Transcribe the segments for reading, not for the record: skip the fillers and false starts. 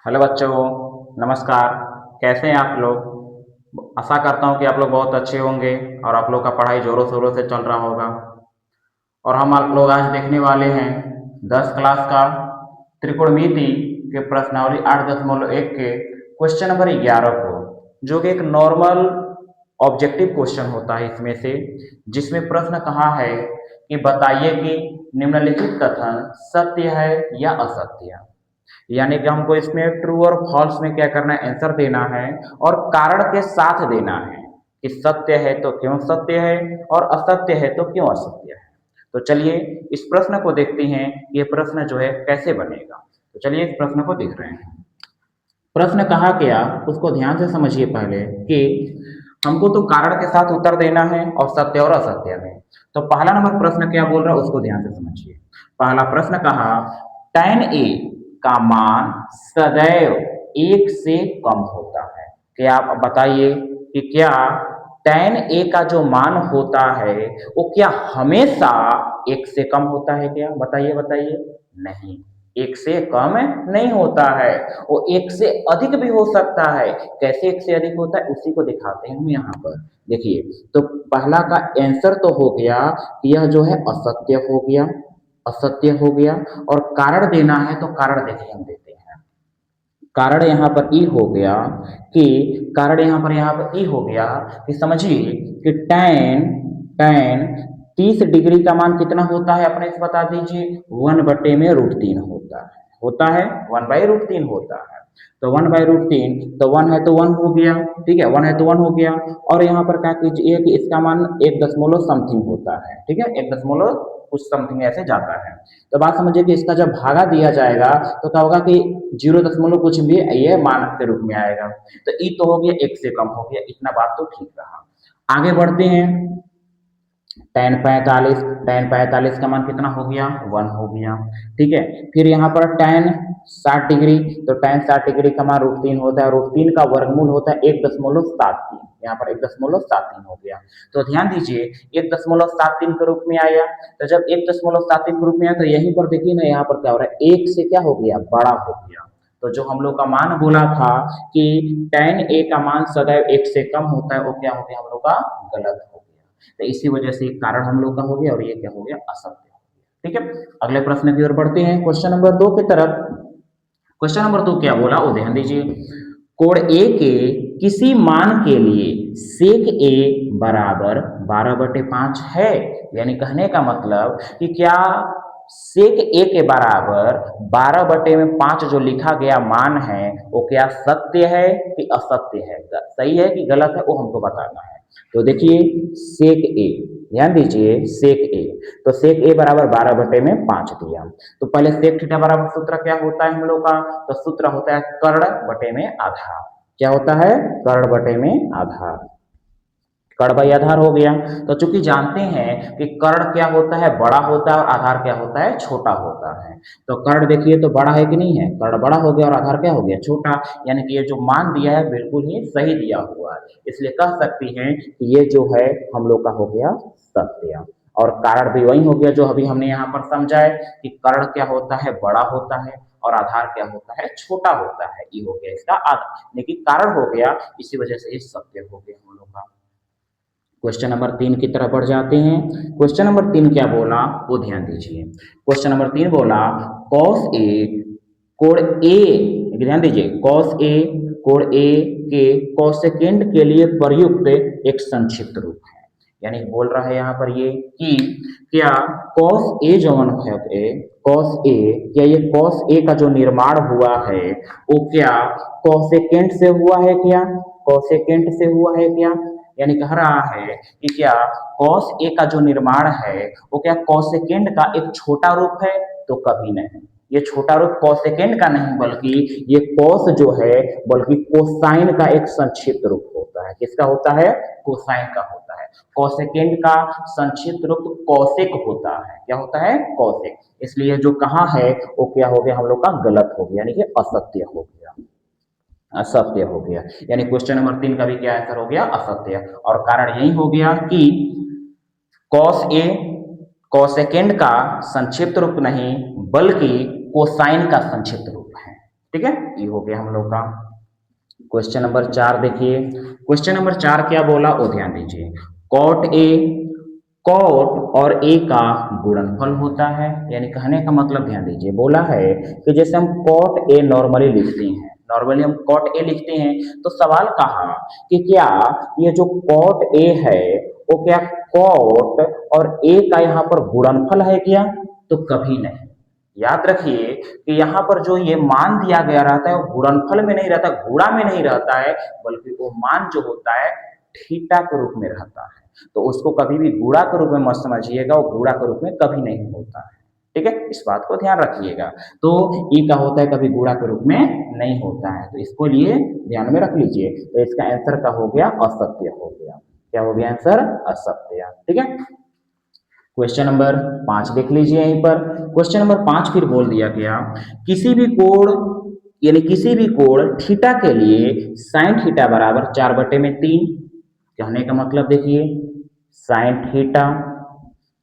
Hello बच्चों, नमस्कार। कैसे हैं आप लोग? आशा करता हूँ कि आप लोग बहुत अच्छे होंगे और आप लोग का पढ़ाई ज़ोरों शोरों से चल रहा होगा। और हम आप लोग आज देखने वाले हैं 10 क्लास का त्रिकोणमिति के प्रश्नावली 8.1 के क्वेश्चन नंबर 11 को, जो कि एक नॉर्मल ऑब्जेक्टिव क्वेश्चन होता है इसमें से, जिसमें प्रश्न कहा है कि बताइए कि निम्नलिखित कथन सत्य है या असत्य। यानी कि हमको इसमें ट्रू और फॉल्स में क्या करना है, आंसर देना है और कारण के साथ देना है कि सत्य है तो क्यों सत्य है और असत्य है तो क्यों असत्य है। तो चलिए इस प्रश्न को देखते हैं कि ये प्रश्न जो है कैसे बनेगा। तो चलिए इस प्रश्न को देख रहे हैं। प्रश्न कहा गया उसको ध्यान से समझिए पहले कि हमको तो कारण के साथ उत्तर देना है और सत्य और असत्य में। तो पहला नंबर प्रश्न क्या बोल रहा है उसको ध्यान से समझिए। पहला प्रश्न कहा tan a का मान सदैव 1 से कम होता है। क्या आप बताइए कि क्या tan a का जो मान होता है वो क्या हमेशा 1 से कम होता है? क्या बताइए बताइए। नहीं, 1 से कम नहीं होता है, वो 1 से अधिक भी हो सकता है। कैसे 1 से अधिक होता है उसी को दिखाते हैं हम यहाँ पर। देखिए, तो पहला का आंसर तो हो गया कि यह जो है असत्य हो गया, असत्य हो गया। और कारण देना है तो कारण देखिए हम देते हैं। कारण यहाँ पर ई हो गया कि कारण यहाँ पर ई हो गया कि समझिए कि tan 30 डिग्री का मान कितना होता है अपने से बता दीजिए। 1/√3 होता है 1/√3 होता है। तो 1/√3, तो 1 है तो 1 हो गया, ठीक है, 1 है तो 1 हो गया। और यहाँ पर क्या कीजिए कि इसका मान 1 दशमलव समथिंग होता है, ठीक है, 1 दशमलव कुछ समथिंग ऐसे जाता है। तो बात समझिए कि इसका जब भागा दिया जाएगा तो क्या होगा कि 0 दशमलव कुछ भी ये मान के रूप में आएगा। तो ई तो हो गया 1 से कम हो गया, इतना बात तो ठीक रहा। आगे बढ़ते हैं। tan 45 का मान कितना हो गया? 1 हो गया, ठीक है। फिर यहाँ पर tan 60 डिग्री, तो tan 60 डिग्री का मान √3 होता है, √3 का वर्गमूल होता है 1.73। यहाँ पर 1.73 हो गया। तो ध्यान दीजिए 1.73 के रूप में आया। तो जब 1.73 के रूप में आया तो यहीं पर देखिए ना, यहाँ पर क्या हो रहा है, 1 से क्या हो गया, बड़ा हो गया। तो जो हम लोग का मान बोला था कि tan a का मान सदैव 1 से कम होता है, वो क्या हो गया हम लोग का, गलत हो गया। तो इसी वजह से कारण हम लोग का हो गया और ये क्या हो गया, असत्य हो गया। ठीक है, अगले प्रश्न की ओर बढ़ते हैं, क्वेश्चन नंबर 2 की तरफ। क्वेश्चन नंबर 2 क्या बोला वो ध्यान दीजिए। कोण ए के किसी मान के लिए सेक ए बराबर 12/5 है। यानी कहने का मतलब कि क्या सेक ए के बराबर 12/5 जो लिखा गया मान है वो क्या सत्य है कि असत्य है, सही है कि गलत है, वो हमको बताना है। तो देखिए सेक ए, ध्यान दीजिए सेक ए, तो सेक ए बराबर 12/5 दिया। तो पहले सेक थीटा बराबर सूत्र क्या होता है हम लोग का, तो सूत्र होता है कर्ण बटे में आधार। क्या होता है? कर्ण बटे में आधार। कर्ण बाई आधार हो गया। तो चूंकि जानते हैं कि कर्ण क्या होता है, बड़ा होता है, और आधार क्या होता है, छोटा होता है। तो कर्ण देखिए तो बड़ा है कि नहीं है, कर्ण बड़ा हो गया और आधार क्या हो गया, छोटा। यानी कि ये जो मान दिया है बिल्कुल ही सही दिया हुआ है, इसलिए कह सकती हैं कि ये जो है हम लोग का हो गया सत्य। और कारण भी वही हो गया जो अभी हमने यहाँ पर समझा है कि कर्ण क्या होता है, बड़ा होता है, और आधार क्या होता है, छोटा होता है। ये हो गया इसका आधार, लेकिन कारण हो गया, इसी वजह से ये सत्य हो गया हम लोग का। क्वेश्चन नंबर 3 की तरफ बढ़ जाते हैं। क्वेश्चन नंबर 3 क्या बोला वो ध्यान दीजिए। क्वेश्चन नंबर 3 बोला कॉस ए कोण ए, ध्यान दीजिए, कॉस ए कोण ए के कोसेकेंड के लिए प्रयुक्त एक संक्षिप्त रूप है। यानी बोल रहा है यहाँ पर ये कि क्या कॉस ए जो है, कॉस ए, क्या ये कॉस ए का जो निर्माण हुआ है वो क्या कोसेकेंड से हुआ है? क्या कोसेकेंड से हुआ है क्या? यानी कह रहा है कि क्या कॉस ए का जो निर्माण है वो क्या कोसेकेंड का एक छोटा रूप है? तो कभी नहीं, ये छोटा रूप कोसेकेंड का नहीं, बल्कि ये कॉस जो है बल्कि कोसाइन का एक संक्षिप्त रूप होता है। किसका होता है? कोसाइन का होता है। कोसेकेंड का संक्षिप्त रूप कौशिक होता है। क्या होता है? कौशिक। इसलिए जो कहा है वो क्या हो गया हम लोग का, गलत हो गया, यानी कि असत्य हो गया, असत्य हो गया। यानी क्वेश्चन नंबर 3 का भी क्या आंसर हो गया, असत्य। और कारण यही हो गया कि कॉस ए कोसेकेंड का संक्षिप्त रूप नहीं बल्कि कोसाइन का संक्षिप्त रूप है। ठीक है, ये हो गया हम लोग का। क्वेश्चन नंबर 4 देखिए, क्वेश्चन नंबर 4 क्या बोला वो ध्यान दीजिए। कॉट ए, कॉट और ए का गुणनफल होता है, यानी कहने का मतलब ध्यान दीजिए, बोला है कि जैसे हम कॉट ए नॉर्मली लिखते हैं, नॉर्मली हम कॉट ए लिखते हैं, तो सवाल कहा कि क्या ये जो कॉट ए है वो क्या कॉट और ए का यहाँ पर गुणनफल है क्या? तो कभी नहीं। याद रखिए कि यहाँ पर जो ये मान दिया गया रहता है वो गुणनफल में नहीं रहता, गुणा में नहीं रहता है, बल्कि वो मान जो होता है थीटा के रूप में रहता है। तो उसको कभी भी गुणा के रूप में मत समझिएगा, वो गुणा के रूप में कभी नहीं होता है। ठीक है, इस बात को ध्यान रखिएगा। तो ई का होता है कभी गुणा के रूप में नहीं होता है, तो इसको लिए ध्यान में रख लीजिए। तो इसका आंसर का हो गया असत्य हो गया। क्या हो गया आंसर? असत्य। ठीक है, क्वेश्चन नंबर 5 देख लीजिए यहीं पर। क्वेश्चन नंबर 5 फिर बोल दिया गया, किसी भी कोण यानी किसी भी कोण थीटा के लिए साइन थीटा बराबर 4/3। कहने का मतलब देखिए, साइन थीटा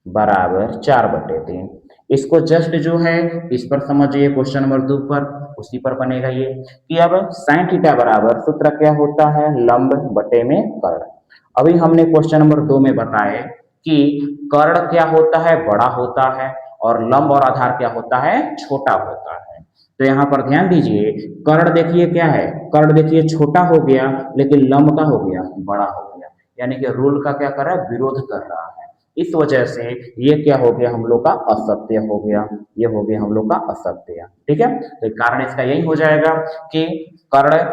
बराबर 4/3। इसको जस्ट जो है इस पर समझिए, क्वेश्चन नंबर 2 पर, उसी पर बनेगा ये कि अब साइन थीटा बराबर सूत्र क्या होता है? लंब बटे में कर्ण। अभी हमने क्वेश्चन नंबर 2 में बताए कि कर्ण क्या होता है? बड़ा होता है, और लंब और आधार क्या होता है? छोटा होता है। तो यहाँ पर ध्यान दीजिए, कर्ण देखिए क्या है? कर्ण देखिए छोटा हो गया, लेकिन लंब का हो गया बड़ा हो गया, यानी कि रूल का क्या कर रहा है? विरोध कर रहा है। इस वजह से ये क्या हो गया हम लोग का? असत्य हो गया। ये हो गया हम लोग का असत्य। ठीक है, तो कारण इसका यही हो जाएगा कि कर्ण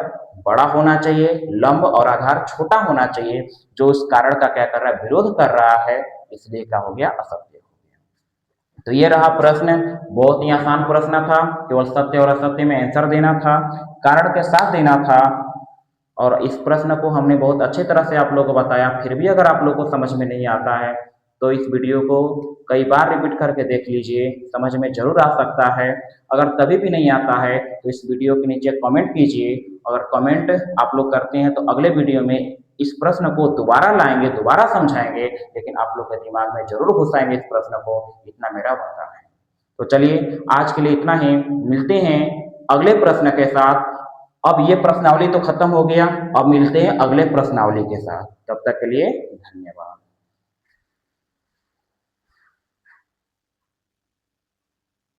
बड़ा होना चाहिए, लंब और आधार छोटा होना चाहिए, जो उस कारण का क्या कर रहा है? विरोध कर रहा है, इसलिए क्या हो गया? असत्य हो गया। तो ये रहा प्रश्न, बहुत ही आसान प्रश्न था, केवल सत्य और असत्य में आंसर देना था, कारण के साथ देना था। और इस प्रश्न को हमने बहुत अच्छे तरह से आप लोगों को बताया। फिर भी अगर आप लोगों को समझ में नहीं आता है तो इस वीडियो को कई बार रिपीट करके देख लीजिए, समझ में जरूर आ सकता है। अगर तभी भी नहीं आता है तो इस वीडियो के नीचे कमेंट कीजिए। अगर कमेंट आप लोग करते हैं तो अगले वीडियो में इस प्रश्न को दोबारा लाएंगे, दोबारा समझाएंगे, लेकिन आप लोग के दिमाग में जरूर घुसाएंगे इस प्रश्न को, इतना मेरा वादा है। तो चलिए आज के लिए इतना ही, मिलते हैं अगले प्रश्न के साथ। अब ये प्रश्नावली तो खत्म हो गया, अब मिलते हैं अगले प्रश्नावली के साथ। तब तक के लिए धन्यवाद।